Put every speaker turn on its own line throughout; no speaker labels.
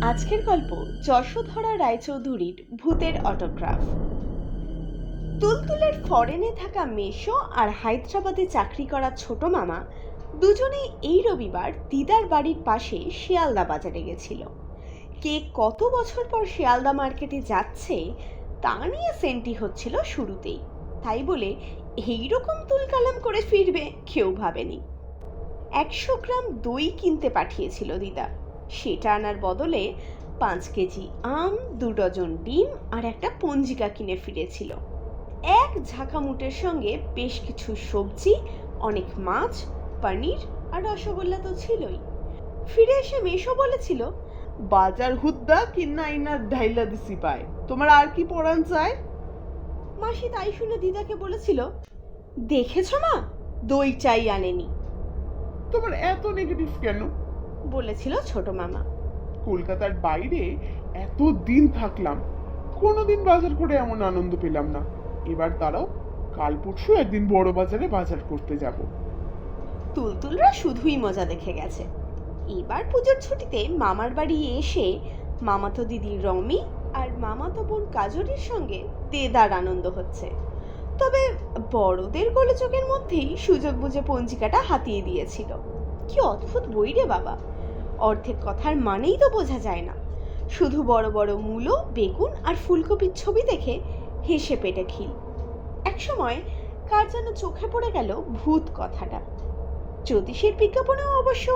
আজকের গল্প যশোধরা রায়চৌধুরীর ভূতের অটোগ্রাফ। তুলতুলের ফরেনে থাকা মেশো আর হায়দ্রাবাদে চাকরি করা ছোট মামা দুজনেই এই রবিবার দিদার বাড়ির পাশে শিয়ালদা বাজারে গেছিল। কে কত বছর পর শিয়ালদা মার্কেটে যাচ্ছে তা নিয়ে সেন্টি হচ্ছিল শুরুতেই, তাই বলে এইরকম তুলকালাম করে ফিরবে কেউ ভাবেনি। 100 গ্রাম দই কিনতে পাঠিয়েছিল দিদা, সেটা আনার বদলে 5 কেজি আম, 2 ডজন ডিম আর একটা পঞ্জিকা কিনে ফিরেছিল। এক ঝাঁকামুটের সঙ্গে বেশ কিছু সবজি, অনেক মাছ, পনির আর রসগোল্লা তো ছিলই। ফিরে এসে মেশো বলেছিল,
বাজার হুদ্দা কিন্না ইনার ঢাইলা দিছি পায়, তোমার আর কি পরান চায়?
মাসি তাই শুনে দিদাকে বলেছিল, দেখেছ মা, দই চাই আনেনি।
তোমার এত নেগেটিভ কেন?
বলেছিল ছোট মামা।
কলকাতার বাইরে এত দিন থাকলাম, কোনোদিন বাজার করে এমন আনন্দ পেলাম না। এবার তারাও কাল পরশু একদিন বড় বাজারে বাজার করতে যাব।
তুলতুলরা শুধুই মজা দেখে গেছে। এবার পুজোর ছুটিতে মামার বাড়ি এসে মামাতো দিদি রমি আর মামাতো বোন কাজরির সঙ্গে দেদার আনন্দ হচ্ছে। তবে বড়দের গোলযোগের মধ্যেই সুযোগ বুঝে পঞ্জিকাটা হাতিয়ে দিয়েছিল। কি অদ্ভুত বই রে বাবা, অর্ধেক কথার মানেই তো বোঝা যায় না। শুধু বড় বড় মূলো, বেগুন আর ফুলকপির ছবি দেখে হেসে পেটে খিল। একসময় কার যেন চোখে পড়ে গেল ভূত কথাটা। জ্যোতিষের বিজ্ঞাপনেও অবশ্য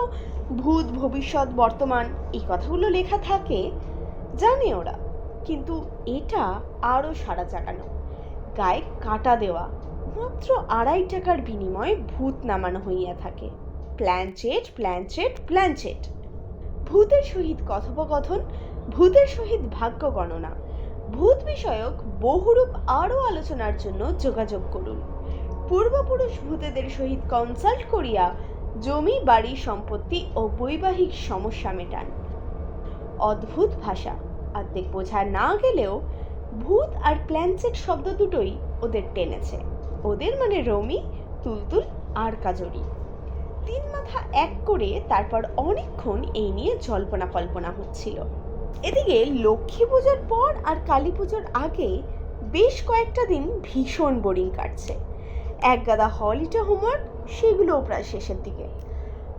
ভূত, ভবিষ্যৎ, বর্তমান এই কথাগুলো লেখা থাকে, জানে ওরা। কিন্তু এটা আরো সাড়া জাগানো, গায়ে কাটা দেওয়া, মাত্র 2.5 টাকার বিনিময়ে ভূত নামানো হইয়া থাকে। Planchette, planchette, planchette. ভূতের সহিত কথোপকথন, ভূতের সহিত ভাগ্য গণনা, ভূত বিষয়ক বহুরূপ আরও আলোচনার জন্য যোগাযোগ করুন। পূর্বপুরুষ ভূতেদের সহিত কনসাল্ট করিয়া জমি, বাড়ি, সম্পত্তি ও বৈবাহিক সমস্যা মেটান। অদ্ভুত ভাষা, অর্ধেক বোঝা না গেলেও ভূত আর প্ল্যানচেট শব্দ দুটোই ওদের টেনেছে। ওদের মানে রমি, তুলতুল আর কাজরি। 3 মাথা এক করে তারপর অনেকক্ষণ এই নিয়ে জল্পনা কল্পনা হচ্ছিল। এদিকে লক্ষ্মী পুজোর পর আর কালী পুজোর আগে বেশ কয়েকটা দিন ভীষণ বোরিং কাটছে। এক গাদা হলিডে হোমওয়ার্ক, সেগুলোও প্রায় শেষের দিকে।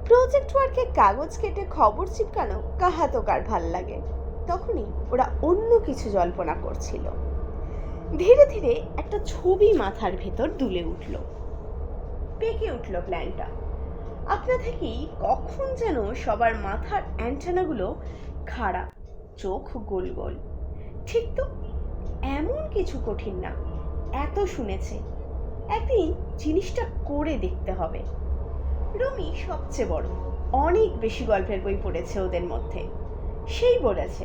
প্রজেক্ট ওয়ার্কে কাগজ কেটে খবর চিপকানো কাহাতো কার ভাল লাগে। তখনই ওরা অন্য কিছু জল্পনা করছিল। ধীরে ধীরে একটা ছবি মাথার ভেতর দুলে উঠল, পেকে উঠল প্ল্যানটা। আপনা থেকেই কখন যেন সবার মাথার অ্যান্টেনাগুলো খাড়া, চোখ গোল গোল। ঠিক তো, এমন কিছু কঠিন না, এত শুনেছে, একদিন জিনিসটা করে দেখতে হবে। রমি সবচেয়ে বড়, অনেক বেশি গল্পের বই পড়েছে ওদের মধ্যে। সেই বলেছে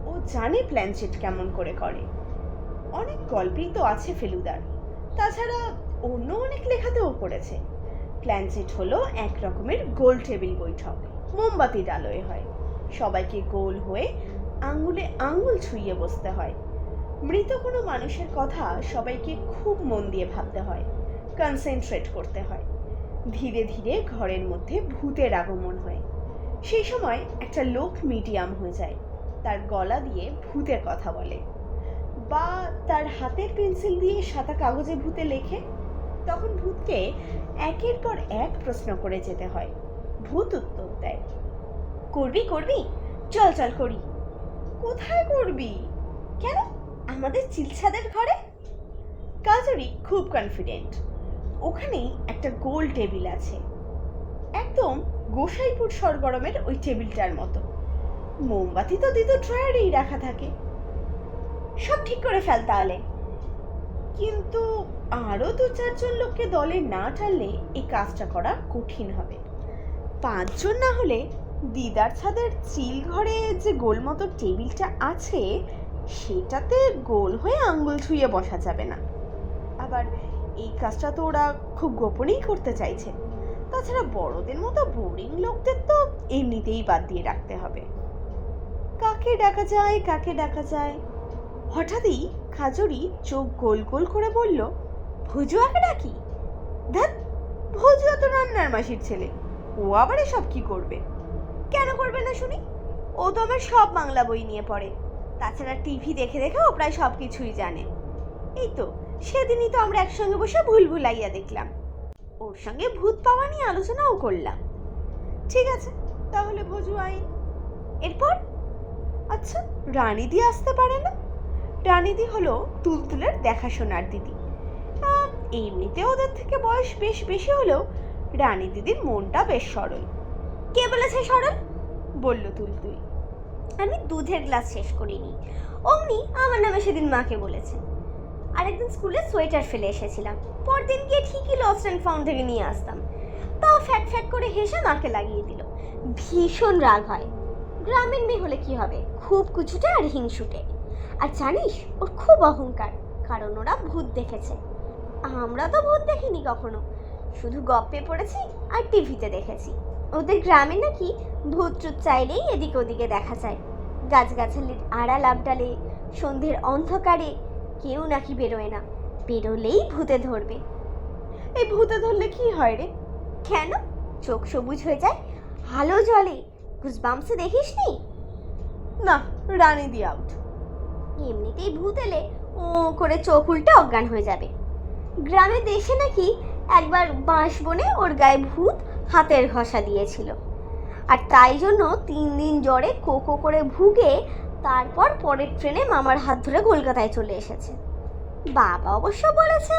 ও জানে প্ল্যানচেট কেমন করে করে। অনেক গল্পেই তো আছে ফেলুদার, তাছাড়া অন্য অনেক লেখাতেও পড়েছে। প্ল্যানচেট হলো এক রকমের গোল টেবিল বৈঠক, মোমবাতির আলোয় হয়। সবাইকে গোল হয়ে আঙ্গুলে আঙ্গুল ছুঁয়ে বসতে হয়। মৃত কোনো মানুষের কথা সবাইকে খুব মন দিয়ে ভাবতে হয়, কনসেন্ট্রেট করতে হয়। ধীরে ধীরে ঘরের মধ্যে ভূতের আগমন হয়। সেই সময় একটা লোক মিডিয়াম হয়ে যায়, তার গলা দিয়ে ভূতের কথা বলে, বা তার হাতের পেন্সিল দিয়ে সাদা কাগজে ভূতে লেখে। তখন ভূতকে একের পর এক প্রশ্ন করে যেতে হয়। ভূত উত্তর দেয়, করবি করবি, চল চল করি। কোথায় করবি? কেন, আমাদের চিলছাদের ঘরে। কাজরি খুব কনফিডেন্ট, ওখানেই একটা গোল টেবিল আছে, একদম গোসাইপুর সরগরমের ওই টেবিলটার মতো। মোমবাতি তো দিত ড্রয়ারেই রাখা থাকে। সব ঠিক করে ফেল তাহলে। কিন্তু আরো 2-4 জন লোককে দলে না টানলে এই কাজটা করা কঠিন হবে। 5 জন না হলে দিদার ছাদের চিল ঘরে যে গোল মতো টেবিলটা আছে সেটাতে গোল হয়ে আঙ্গুল ছুঁয়ে বসা যাবে না। আবার এই কাজটা তো ওরা খুব গোপনেই করতে চাইছে। তাছাড়া বড়দের মতো বোরিং লোকদের তো এমনিতেই বাদ দিয়ে রাখতে হবে। কাকে ডাকা যায়, কাকে ডাকা যায়? হঠাৎই খাজুরি চোখ গোল গোল করে বলল, ভুজুয়াকে ডাকি। ধ্যাত, ভুজুয়া তো রান্নার মাসির ছেলে, ও আবার এসব কি করবে? কেন করবে না শুনি? ও তো আমার সব বাংলা বই নিয়ে পড়ে, তাছাড়া টিভি দেখে দেখে ও প্রায় সব কিছুই জানে। এই তো সেদিনই তো আমরা একসঙ্গে বসে ভুলভুলাইয়া দেখলাম, ওর সঙ্গে ভূত পাওয়া নিয়ে আলোচনাও করলাম। ঠিক আছে, তাহলে ভোজু আইন। এরপর আচ্ছা, রানীদি আসতে পারে না? রানীদি হলো তুলতুলের দেখাশোনার দিদি। এমনিতে ওদের থেকে বয়স বেশ বেশি হলেও রানী দিদির মনটা বেশ সরল। কে বলেছে সরল? বলল তুলতুল। আমি দুধের গ্লাস শেষ করিনি, অমনি আমার নামে সেদিন মাকে বলেছে। আরেকদিন স্কুলে সোয়েটার ফেলে এসেছিলাম, পরদিন গিয়ে ঠিকই লস্ট অ্যান্ড ফাউন্ড থেকে নিয়ে আসতাম, তাও ফ্যাট ফ্যাট করে হেসে মাকে লাগিয়ে দিল। ভীষণ রাগ হয়। গ্রামের মেয়ে হলে কি হবে, খুব কুচুটে আর হিংসুটে। আর জানিস, ওর খুব অহংকার, কারণ ওরা ভূত দেখেছে। আমরা তো ভূত দেখিনি কখনো, শুধু গপ্পে পড়েছি আর টিভিতে দেখেছি। ওদের গ্রামে নাকি ভূত টুত চাইলেই এদিক ওদিকে দেখা যায়, গাছগাছালির আড়াল আবডালে, সন্ধ্যের অন্ধকারে কেউ নাকি বেরোয় না, বেরোলেই ভূতে ধরবে। এই ভূতে ধরলে কি হয় রে? কেন, চোখ সবুজ হয়ে যায়, আলো জ্বলে, গুজবাম্পসে দেখিস নি? না, রানী দি আউট। এমনিতেই ভূত এলে ও করে চোখ উল্টে অজ্ঞান হয়ে যাবে। গ্রামে দেশে নাকি একবার বাঁশ বনে ওর গায়ে ভূত হাতের ঘষা দিয়েছিল, আর তাই জন্য 3 দিন জ্বরে কোকো করে ভুগে তারপর পরের ট্রেনে মামার হাত ধরে কলকাতায় চলে এসেছে। বাবা অবশ্য বলেছে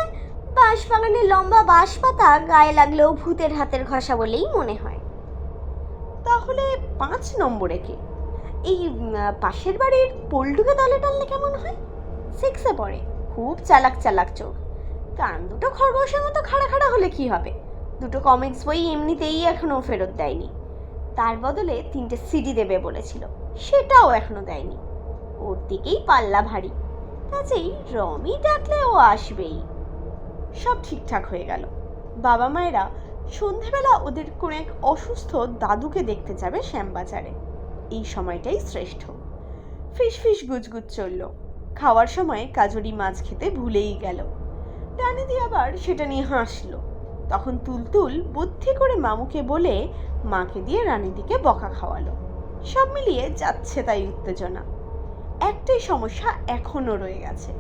বাঁশ বাগানের লম্বা বাঁশ পাতা গায়ে লাগলেও ভূতের হাতের ঘষা বলেই মনে হয়। তাহলে 5 নম্বরে কে? এই পাশের বাড়ির পল্টুকে দলে টানলে কেমন হয়? 6-এ পড়ে, খুব চালাক চালাক চোখ, কান দুটো খরগোশের মতো খাড়া খাড়া হলে কি হবে? 2টো কমিক্স বই এমনিতেই এখনো ফেরত দেয়নি, তার বদলে 3টে সিডি দেবে বলেছিল, সেটাও এখনো দেয়নি। ওর দিকেই পাল্লা ভারী, কাজেই রমি ডাকলে ও আসবেই। সব ঠিকঠাক হয়ে গেল। বাবা মায়েরা সন্ধেবেলা ওদের কোনো এক অসুস্থ দাদুকে দেখতে যাবে শ্যামবাজারে। এই সময়টাই শ্রেষ্ঠ। ফিস ফিস গুজগুজ চলল। খাওয়ার সময় কাজরি মাছ খেতে ভুলেই গেল। রানীদি আবার সেটা নিয়ে হাসলো। তখন তুলতুল বুদ্ধি করে মামুকে বলে মাকে দিয়ে রানীদিকে বকা খাওয়ালো। সব মিলিয়ে যাচ্ছে তাই উত্তেজনা। একটাই সমস্যা এখনো রয়ে গেছে,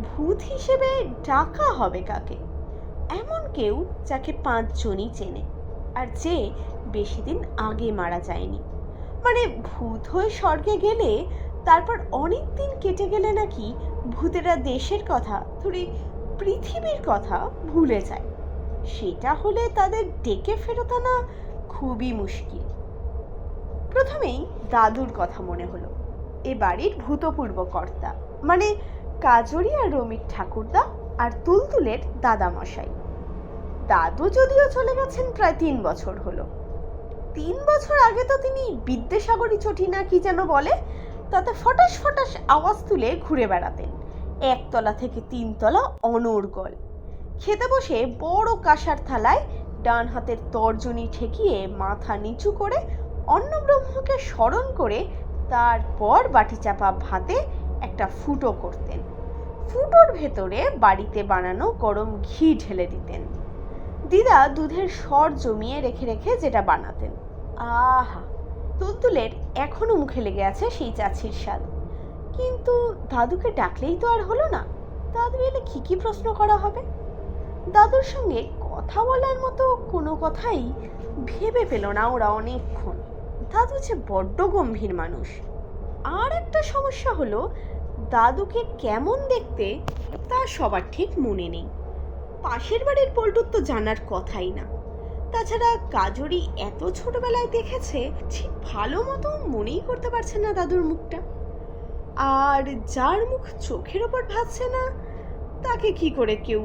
ভূত হিসেবে ডাকা হবে কাকে? এমন কেউ যাকে 5 জনই চেনে, আর যে বেশি দিন আগে মারা যায়নি। মানে ভূত হয়ে স্বর্গে গেলে তারপর অনেক দিন কেটে গেলে নাকি ভূতেরা দেশের কথা, ধরি পৃথিবীর কথা ভুলে যায়। সেটা হলে তাদের ডেকে ফেরত আনা খুবই মুশকিল। প্রথমেই দাদুর কথা মনে হলো। এ বাড়ির ভূতপূর্ব কর্তা, মানে কাজরি আর রমির ঠাকুরদা আর তুলতুলের দাদামশাই। দাদু যদিও চলে গেছেন প্রায় 3 বছর হলো। 3 বছর আগে তো তিনি বিদ্যাসাগরী চটি না কি যেন বলে, তাতে ফটাস ফটাস আওয়াজ তুলে ঘুরে বেড়াতেন, 1 তলা থেকে 3 তলা অনর্গল। খেতে বসে বড় কাঁসার থালায় ডান হাতের তর্জনী ঠেকিয়ে মাথা নিচু করে অন্নব্রহ্মকে স্মরণ করে তারপর বাটি চাপা ভাতে একটা ফুটো করতেন। ফুটোর ভেতরে বাড়িতে বানানো গরম ঘি ঢেলে দিতেন। দিদা দুধের সর জমিয়ে রেখে রেখে যেটা বানাতেন, আহা! তুলতুলের এখনো মুখে লেগে আছে সেই চাচির স্বাদ। কিন্তু দাদুকে ডাকলেই তো আর হলো না। দাদু এলে কি প্রশ্ন করা হবে? দাদুর সঙ্গে কথা বলার মতো কোনো কথাই ভেবে পেল না ওরা অনেকক্ষণ। দাদু যে বড্ড গম্ভীর মানুষ। আর একটা সমস্যা হলো, দাদুকে কেমন দেখতে তা সবার ঠিক মনে নেই। পাশের বাড়ির পল্টুর তো জানার কথাই না। তাছাড়া কাজরি এত ছোটবেলায় দেখেছে, ঠিক ভালো মতো মনেই করতে পারছে না দাদুর মুখটা। আর যার মুখ চোখের ওপর ভাসছে না, তাকে কি করে কেউ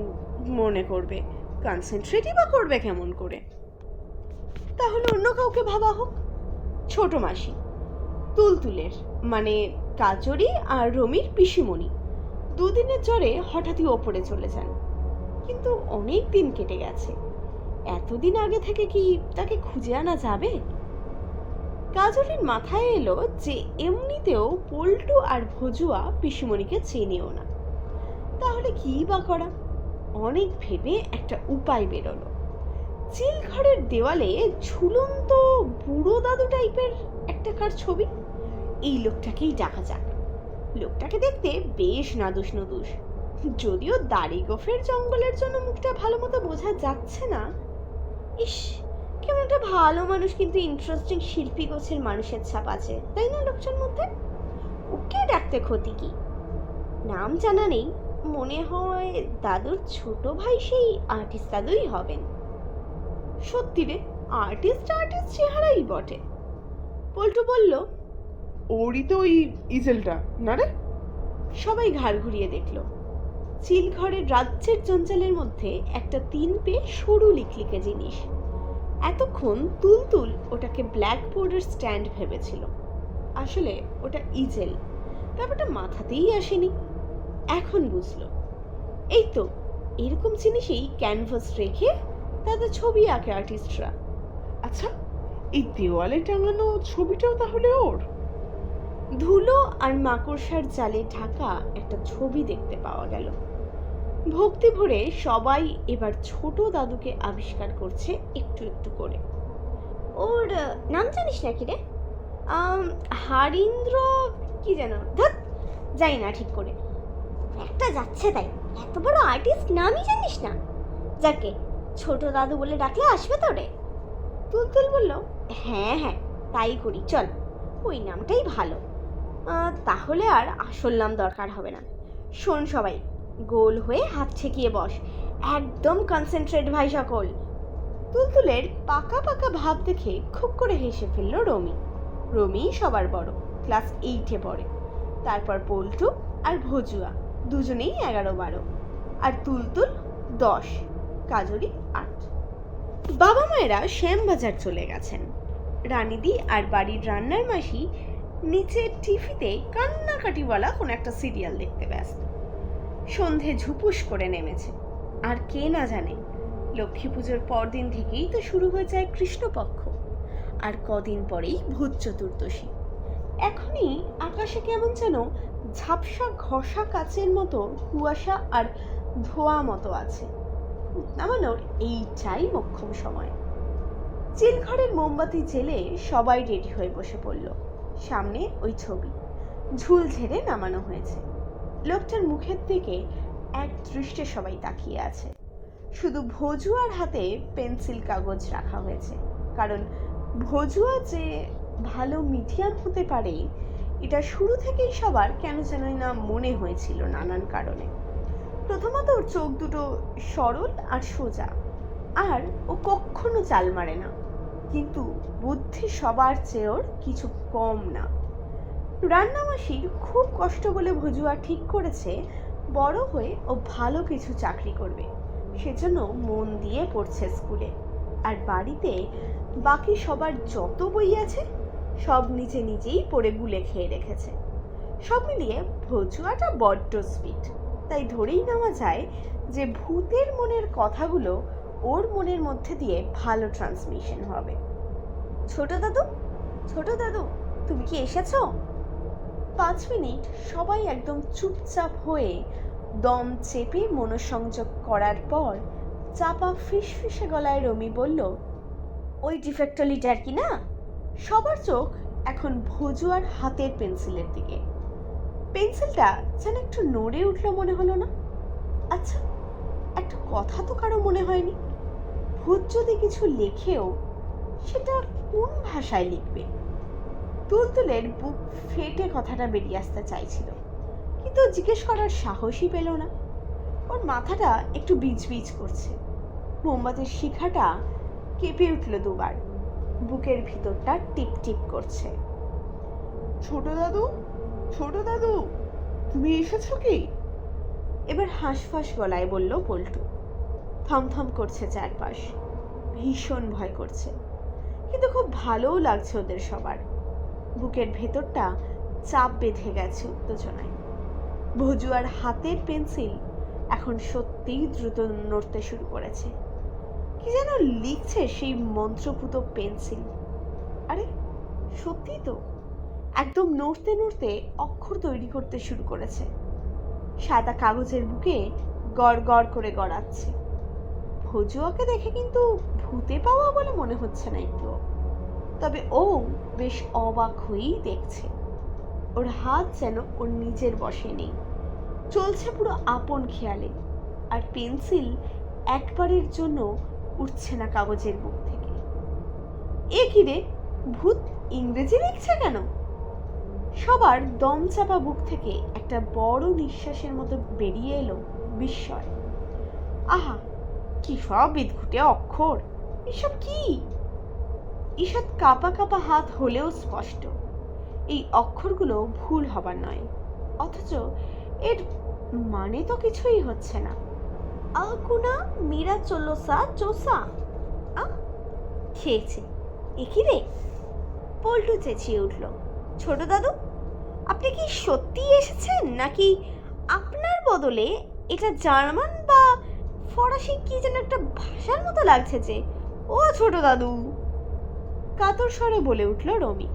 মনে করবে, কনসেন্ট্রেটই বা করবে কেমন করে? তাহলে অন্য কাউকে ভাবা হোক। ছোট মাসি, তুলতুলের মানে কাজরি আর রমির পিসিমণি 2 দিনের জ্বরে হঠাৎই ওপরে চলে যান, কিন্তু অনেক দিন কেটে গেছে। এতদিন আগে থেকে কি তাকে খুঁজে আনা যাবে? কাজরির মাথায় এলো যে এমনিতেও পল্টু আর ভজুয়া পিসিমণিকে চেনেও না, তাহলে কি বা করা? অনেক ভেবে একটা উপায় বেরোলো। চিল ঘরের দেওয়ালে ঝুলন্ত বুড়ো দাদু টাইপের একটা কার ছবি, এই লোকটাকেই ডাকা যাক। লোকটাকে দেখতে বেশ নাদুস নুদুস, যদিও দাড়ি গোফের জঙ্গলের জন্য মুখটা ভালো মতো বোঝা যাচ্ছে না। ইস, কেমন একটা ভালো মানুষ, কিন্তু ইন্টারেস্টিং শিল্পী গোছের মানুষের ছাপ আছে, তাই না লোকটার মধ্যে? ওকে ডাকতে ক্ষতি কি? নাম জানা নেই, মনে হয় দাদুর ছোট ভাই সেই আর্টিস্ট দাদুই হবেন। সত্যি রে, আর্টিস্ট আর্টিস্ট চেহারাই বটে। পল্টু বলল,
ওরই তো ওই ইজেলটা না রে?
সবাই ঘাড় ঘুরিয়ে দেখল। চিলঘরের রাজ্যের জঞ্জালের মধ্যে একটা 3 পে সরু লিকলিকে জিনিস। এতক্ষণ তুলতুল ওটাকে ব্ল্যাকবোর্ডের স্ট্যান্ড ভেবেছিল, আসলে ওটা ইজেল। ব্যাপারটা মাথাতেই আসেনি, এখন বুঝলো। এই তো এরকম জিনিসেই ক্যানভাস রেখে তাদের ছবি আঁকে আর্টিস্টরা।
আচ্ছা, এই দেওয়ালে টাঙানো ছবিটাও তাহলে ওর?
ধুলো আর মাকড়সার জালে ঢাকা একটা ছবি দেখতে পাওয়া গেল। ভক্তি ভরে সবাই এবার ছোট দাদুকে আবিষ্কার করছে একটু একটু করে। ওর নাম জানিস নাকি রে? হারিন্দ্র কি যেন, ধত যাই না ঠিক করে। একটা যাচ্ছে তাই, এত বড় আর্টিস্ট নামই জানিস না? যাকে ছোট দাদু বলে ডাকলে আসবে তো রে? তুলতুল বলল, হ্যাঁ হ্যাঁ তাই করি, চল ওই নামটাই ভালো। তাহলে আর আসল নাম দরকার হবে না। শোন সবাই, গোল হয়ে হাত ঠেকিয়ে বস, একদম কনসেন্ট্রেট ভাই সকল। তুলতুলের পাকা পাকা ভাব দেখে খুব করে হেসে ফেলল রমি। রমি সবার বড়, ক্লাস 8-এ পড়ে। তারপর পল্টু আর ভজুয়া, দুজনেই 11-12, আর তুলতুল 10, কাজরি 8। বাবা মায়েরা শ্যামবাজার চলে গেছেন। রানিদি আর বাড়ির রান্নার মাসি নিচে টিভিতে কান্নাকাটিওয়ালা কোন একটা সিরিয়াল দেখতে ব্যস্ত। সন্ধে ঝুপুস করে নেমেছে, আর কে না জানে লক্ষ্মী পুজোর পরদিন থেকেই তো শুরু হয়ে যায় কৃষ্ণপক্ষ, আর কদিন পরেই ভূত চতুর্দশী। এখনই আকাশে কেমন যেন ঝাপসা ঘষা কাচের মতো কুয়াশা আর ধোয়া মতো আছে। নামানোর এইটাই মোক্ষম সময়। চিলঘরের মোমবাতি জেলে সবাই রেডি হয়ে বসে পড়ল। সামনে ওই ছবি ঝুল ঝেড়ে নামানো হয়েছে। লোকটার মুখের দিকে এক দৃষ্টে সবাই তাকিয়ে আছে। শুধু ভজুয়ার হাতে পেন্সিল কাগজ রাখা হয়েছে, কারণ ভজুয়া যে ভালো মিডিয়াম হতে পারে এটা শুরু থেকেই সবার কেন জানি না মনে হয়েছিল নানান কারণে। প্রথমত ওর চোখ দুটো সরল আর সোজা, আর ও কখনো চাল মারে না, কিন্তু বুদ্ধি সবার চেয়ে ওর কিছু কম না। রান্নামাসির খুব কষ্ট বলে ভজুয়া ঠিক করেছে বড় হয়ে ও ভালো কিছু চাকরি করবে, সেজন্য মন দিয়ে পড়ছে স্কুলে। আর বাড়িতে বাকি সবার যত বই আছে সব নিজে নিজেই পড়ে গুলে খেয়ে রেখেছে। সব মিলিয়ে ভজুয়াটা বড্ড সুইট, তাই ধরেই নেওয়া যায় যে ভূতের মনের কথাগুলো ওর মনের মধ্যে দিয়ে ভালো ট্রান্সমিশন হবে। ছোট দাদু, ছোট দাদু, তুমি কি এসেছো? 5 মিনিট সবাই একদম চুপচাপ হয়ে দম চেপে মনোসংযোগ করার পর চাপা ফিসফিসে গলায় রমি বলল, ওই ডিফেক্টলিটার কি না? সবার চোখ এখন ভজুয়ার হাতের পেন্সিলের দিকে। পেন্সিলটা যেন একটু নড়ে উঠলো মনে হলো না? আচ্ছা, একটা কথা তো কারো মনে হয়নি, ভূত যদি কিছু লেখেও সেটা কোন ভাষায় লিখবে? তুলতুলের বুক ফেটে কথাটা বেরিয়ে আসতে চাইছিল, কিন্তু জিজ্ঞেস করার সাহসই পেল না। ওর মাথাটা একটু বিজবিজ করছে, মোমবাতির শিখাটা কেঁপে উঠল দুবার, বুকের ভিতরটা টিপ টিপ করছে।
ছোট দাদু, ছোট দাদু, তুমি এসেছো কি?
এবার হাঁসফাঁস গলায় বলল পল্টু। থমথম করছে চারপাশ, ভীষণ ভয় করছে, কিন্তু খুব ভালোও লাগছে ওদের সবার। বুকের ভেতরটা চাপ বেঁধে গেছে উত্তেজনায়। ভজুয়ার হাতের পেন্সিল এখন সত্যিই দ্রুত নড়তে শুরু করেছে। কি যেন লিখছে সেই মন্ত্রপুত পেন্সিল। আরে সত্যিই তো, একদম নড়তে নড়তে অক্ষর তৈরি করতে শুরু করেছে। সাদা কাগজের বুকে গড় গড় করে গড়াচ্ছে। ভজুয়াকে দেখে কিন্তু ভূতে পাওয়া বলে মনে হচ্ছে না একটু, তবে ও বেশ অবাক হয়েই দেখছে। ওর হাত যেন ওর নিজের বশে নেই, চলছে পুরো আপন খেয়ালে। আর পেন্সিল একবারের জন্য উঠছে না কাগজের বুক থেকে। এ কি রে, ভূত ইংরেজি লিখছে কেন? সবার দম চাপা বুক থেকে একটা বড় নিঃশ্বাসের মতো বেরিয়ে এলো বিস্ময়। আহা, কি সব বিদঘুটে অক্ষর! এসব কি? ঈষৎ কাঁপা কাঁপা হাত হলেও স্পষ্ট এই অক্ষরগুলো ভুল হবার নয়, অথচ এর মানে তো কিছুই হচ্ছে না। আলকুনা মীরা চলোসা চোসা। খেয়েছে। এ কি রে? পল্টু চেঁচিয়ে উঠল। ছোট দাদু, আপনি কি সত্যিই এসেছেন, নাকি আপনার বদলে এটা জার্মান বা ফরাসি কি যেন একটা ভাষার মতো লাগছে যে? ও ছোট দাদু! কাতর স্বরে বলে উঠল রমি।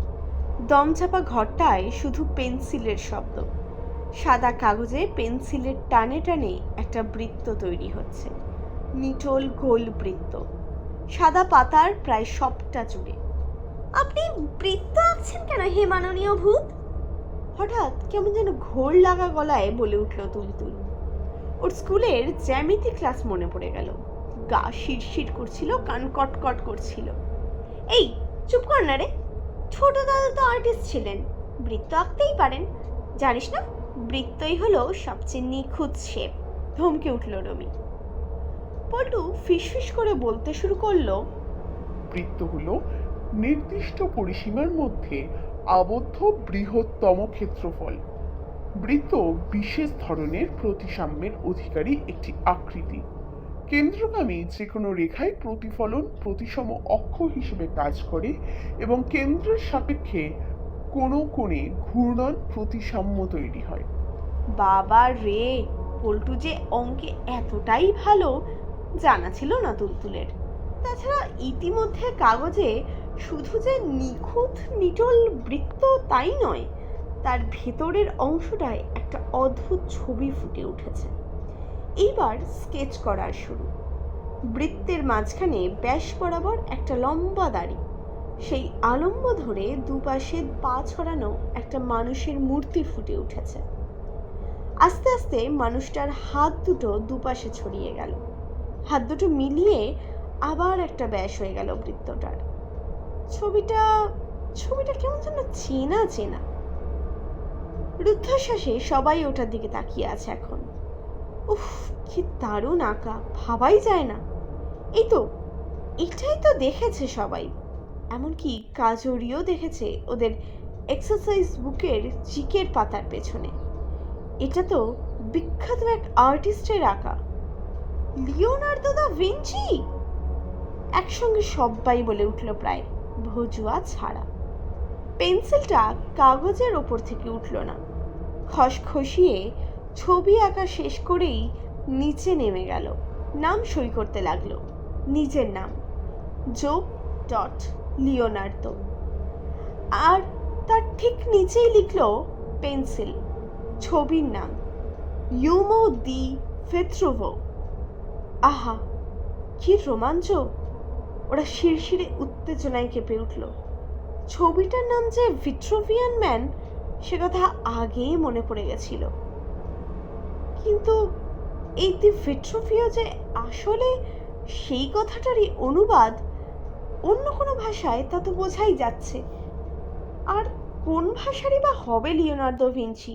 দমচাপা ঘরটায় শুধু পেন্সিলের শব্দ। সাদা কাগজে পেন্সিলের টানে টানে একটা বৃত্ত তৈরি হচ্ছে, নিটোল গোল বৃত্ত, সাদা পাতার প্রায় সবটা জুড়ে। আপনি বৃত্ত আঁকছেন কেন হে মাননীয় ভূত? হঠাৎ কেমন যেন ঘোর লাগা গলায় বলে উঠল তুলতুল। ওর স্কুলের জ্যামিতি ক্লাস মনে পড়ে গেল। গা শিরশির করছিল, কান কটকট করছিল। এই চুপ কর না রে, ছোট দাদু তো আর্টিস্ট ছিলেন, বৃত্ত আঁকতেই পারেন। জানিস না, বৃত্তই হলো সবচেয়ে নিখুঁত শেপ। ধমকে উঠল রমি। পল্টু ফিসফিস করে বলতে শুরু করলো,
বৃত্ত হলো নির্দিষ্ট পরিসীমার মধ্যে আবদ্ধ বৃহত্তম ক্ষেত্রফল। বৃত্ত বিশেষ ধরনের প্রতিসাম্যের অধিকারী একটি আকৃতি। কেন্দ্রগামী যে কোনো রেখায় প্রতিফলন প্রতিসম অক্ষ হিসেবে কাজ করে এবং কেন্দ্রের সাপেক্ষে কোনো কোণে ঘূর্ণন প্রতিসাম্য তৈরি হয়।
বাবা রে, পল্টু যে অঙ্কে এতটাই ভালো জানা ছিল না তুলতুলের। তাছাড়া ইতিমধ্যে কাগজে শুধু যে নিখুঁত নিটোল বৃত্ত তাই নয়, তার ভেতরের অংশটায় একটা অদ্ভুত ছবি ফুটে উঠেছে। এইবার স্কেচ করার শুরু। বৃত্তের মাঝখানে ব্যাস বরাবর একটা লম্বা দাড়ি, সেই আলম্ব ধরে দুপাশে পা ছড়ানো একটা মানুষের মূর্তি ফুটে উঠেছে। আস্তে আস্তে মানুষটার হাত দুটো দুপাশে ছড়িয়ে গেল, হাত দুটো মিলিয়ে আবার একটা ব্যাস হয়ে গেল বৃত্তটার। ছবিটা কেমন যেন চেনা চেনা। রুদ্ধশ্বাসে সবাই ওটার দিকে তাকিয়ে আছে এখন। উফ, কি দারুণ আঁকা, ভাবাই যায় না। এই তো, এটাই তো দেখেছে সবাই, এমনকি কাজরিও দেখেছে ওদের এক্সারসাইজ বুকের চিকের পাতার পেছনে। এটা তো বিখ্যাত এক আর্টিস্টের আঁকা, লিওনার্দো দা ভিঞ্চি। একসঙ্গে সবাই বলে উঠল, প্রায় ভজুয়া ছাড়া। পেন্সিলটা কাগজের ওপর থেকে উঠল না, খসখসিয়ে ছবি আঁকা শেষ করেই নিচে নেমে গেল। নাম সই করতে লাগলো, নিজের নাম, জোব ডট লিওনার্দো। আর তার ঠিক নিচেই লিখলো পেন্সিল, ছবির নাম ইউমো দি ফেত্রোভো। আহা, কি রোমাঞ্চ! ওরা শিরশিরে উত্তেজনায় কেঁপে উঠল। ছবিটার নাম যে ভিট্রোভিয়ান ম্যান, সে কথা আগেই মনে পড়ে গেছিল। কিন্তু এই দি ভিট্রোভিও যে আসলে সেই কথাটারই অনুবাদ অন্য কোনো ভাষায়, তা তো বোঝাই যাচ্ছে। আর কোন ভাষারই বা হবে লিওনার্দো ভিঞ্চি,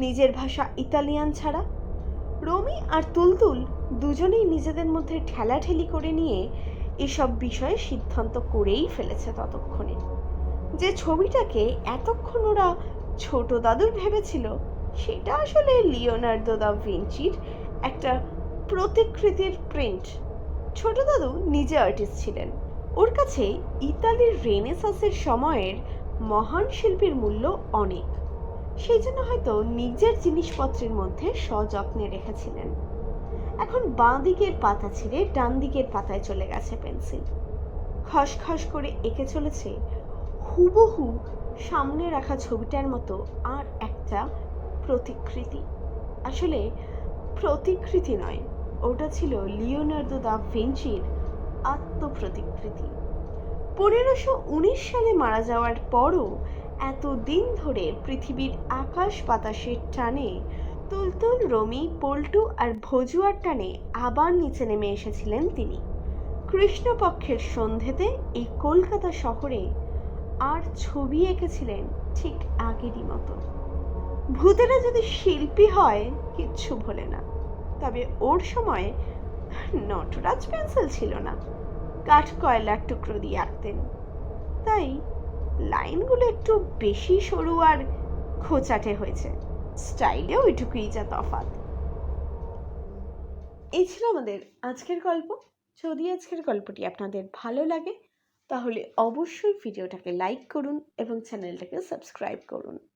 নিজের ভাষা ইতালিয়ান ছাড়া? রমি আর তুলতুল দুজনেই নিজেদের মধ্যে ঠেলাঠেলি করে নিয়ে এসব বিষয়ে সিদ্ধান্ত করেই ফেলেছে ততক্ষণে। যে ছবিটাকে এতক্ষণ ওরা ছোট দাদুর ভেবেছিল, সেটা আসলে লিওনার্দো দা ভিঞ্চির একটা প্রতিকৃতির প্রিন্ট। ছোট দাদু নিজে আর্টিস্ট ছিলেন, ওর কাছে ইতালির রেনেসাঁসের সময়ের মহান শিল্পীর মূল্য অনেক, সেই জন্য হয়তো নিজের জিনিসপত্রের মধ্যে সযত্নে রেখেছিলেন। এখন বাঁ দিকের পাতা ছিঁড়ে ডান দিকের পাতায় চলে গেছে পেন্সিল, খসখস করে এঁকে চলেছে হুবহু সামনে রাখা ছবিটার মতো আর একটা প্রতিকৃতি। আসলে প্রতিকৃতি নয়, ওটা ছিল লিওনার্দো দা ভিঞ্চির আত্মপ্রতিকৃতি। 1519 সালে মারা যাওয়ার পরও এতদিন ধরে পৃথিবীর আকাশ বাতাসের টানে তুলতুল, রমি, পল্টু আর ভজুয়ার টানে আবার নিচে নেমে এসেছিলেন তিনি। কৃষ্ণপক্ষের সন্ধেতে এই কলকাতা শহরে আর ছবি এঁকেছিলেন ঠিক আগেরই মতো। ভূতেরা যদি শিল্পী হয় কিচ্ছু ভোলে না, তবে ওর সময় নটরাজ পেন্সিল ছিল না, কাঠ কয়লার টুকরো দিয়ে আঁকতেন। তাই লাইনগুলো একটু বেশি সরু আর খোঁচাটে হয়েছে, স্টাইলে ওইটুকুই যা তফাৎ। এই ছিল আমাদের আজকের গল্প। যদি আজকের গল্পটি আপনাদের ভালো লাগে তাহলে অবশ্যই ভিডিওটাকে লাইক করুন এবং চ্যানেলটাকে সাবস্ক্রাইব করুন।